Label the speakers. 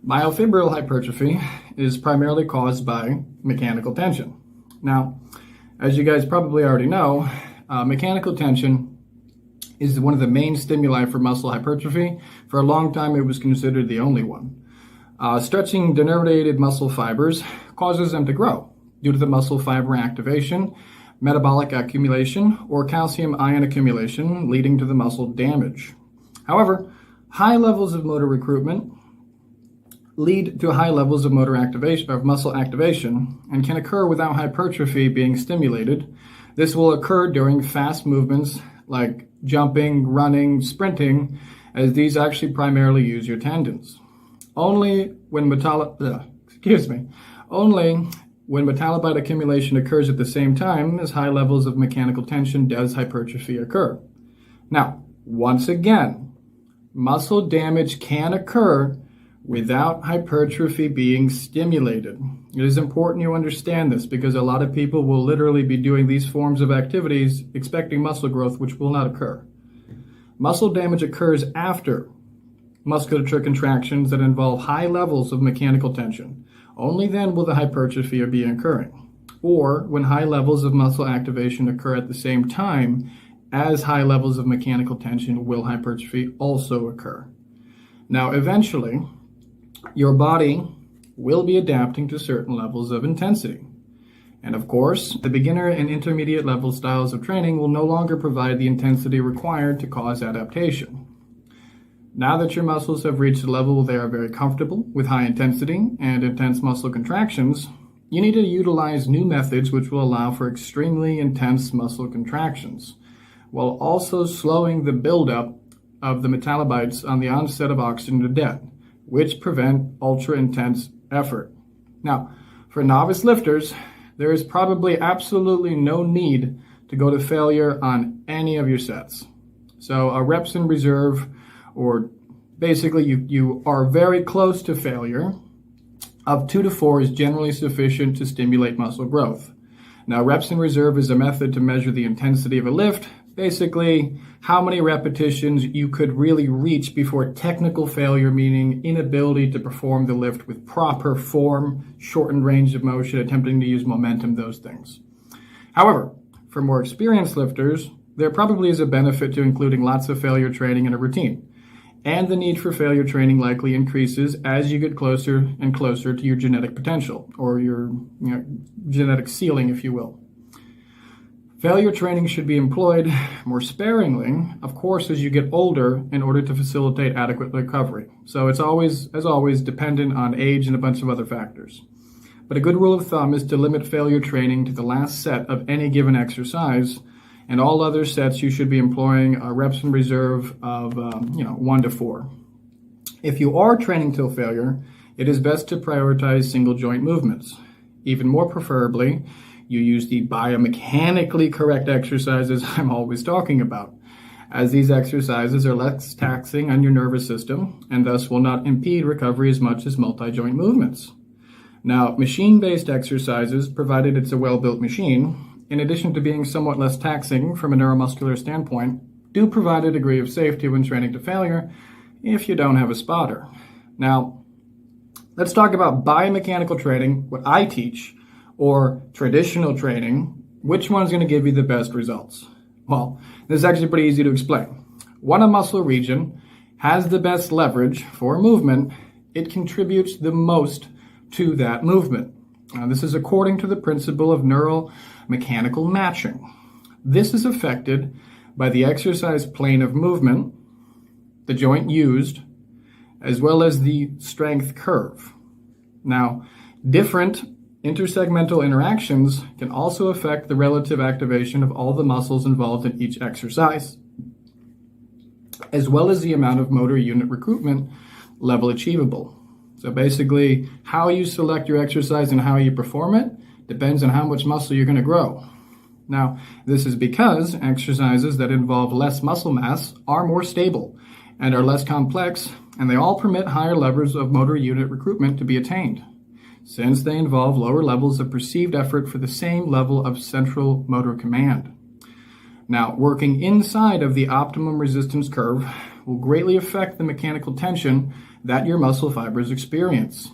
Speaker 1: Myofibril hypertrophy is primarily caused by mechanical tension. Now, as you guys probably already know, mechanical tension is one of the main stimuli for muscle hypertrophy. For a long time, it was considered the only one. Stretching denervated muscle fibers causes them to grow due to the muscle fiber activation, metabolic accumulation, or calcium ion accumulation, leading to the muscle damage. However, high levels of motor recruitment lead to high levels of muscle activation and can occur without hypertrophy being stimulated. This will occur during fast movements like jumping, running, sprinting, as these actually primarily use your tendons. Only when metabolite accumulation occurs at the same time as high levels of mechanical tension does hypertrophy occur. Now, once again, muscle damage can occur without hypertrophy being stimulated. It is important you understand this because a lot of people will literally be doing these forms of activities expecting muscle growth, which will not occur. Muscle damage occurs after musculature contractions that involve high levels of mechanical tension. Only then will the hypertrophy be occurring, or when high levels of muscle activation occur at the same time as high levels of mechanical tension will hypertrophy also occur. Now, eventually, your body will be adapting to certain levels of intensity. And of course, the beginner and intermediate level styles of training will no longer provide the intensity required to cause adaptation. Now that your muscles have reached a level where they are very comfortable with high intensity and intense muscle contractions, you need to utilize new methods which will allow for extremely intense muscle contractions, while also slowing the buildup of the metabolites on the onset of oxygen to death, which prevent ultra-intense effort. Now, for novice lifters, there is probably absolutely no need to go to failure on any of your sets. So a reps in reserve, or basically you are very close to failure, of 2 to 4 is generally sufficient to stimulate muscle growth. Now, reps in reserve is a method to measure the intensity of a lift, basically how many repetitions you could really reach before technical failure, meaning inability to perform the lift with proper form, shortened range of motion, attempting to use momentum, those things. However, for more experienced lifters, there probably is a benefit to including lots of failure training in a routine. And the need for failure training likely increases as you get closer and closer to your genetic potential, or your genetic ceiling, if you will. Failure training should be employed more sparingly, of course, as you get older in order to facilitate adequate recovery. So it's always, as always, dependent on age and a bunch of other factors. But a good rule of thumb is to limit failure training to the last set of any given exercise, and all other sets you should be employing reps in reserve of 1 to 4. If you are training till failure, it is best to prioritize single joint movements. Even more preferably, you use the biomechanically correct exercises I'm always talking about, as these exercises are less taxing on your nervous system and thus will not impede recovery as much as multi-joint movements. Now, machine-based exercises, provided it's a well-built machine, in addition to being somewhat less taxing from a neuromuscular standpoint, do provide a degree of safety when training to failure if you don't have a spotter. Now, let's talk about biomechanical training, what I teach, or traditional training. Which one's going to give you the best results? Well, this is actually pretty easy to explain. When a muscle region has the best leverage for movement, it contributes the most to that movement. Now, this is according to the principle of neuromechanical matching. This is affected by the exercise plane of movement, the joint used, as well as the strength curve. Now, different intersegmental interactions can also affect the relative activation of all the muscles involved in each exercise, as well as the amount of motor unit recruitment level achievable. So basically, how you select your exercise and how you perform it depends on how much muscle you're going to grow. Now, this is because exercises that involve less muscle mass are more stable and are less complex, and they all permit higher levels of motor unit recruitment to be attained, since they involve lower levels of perceived effort for the same level of central motor command. Now, working inside of the optimum resistance curve will greatly affect the mechanical tension that your muscle fibers experience.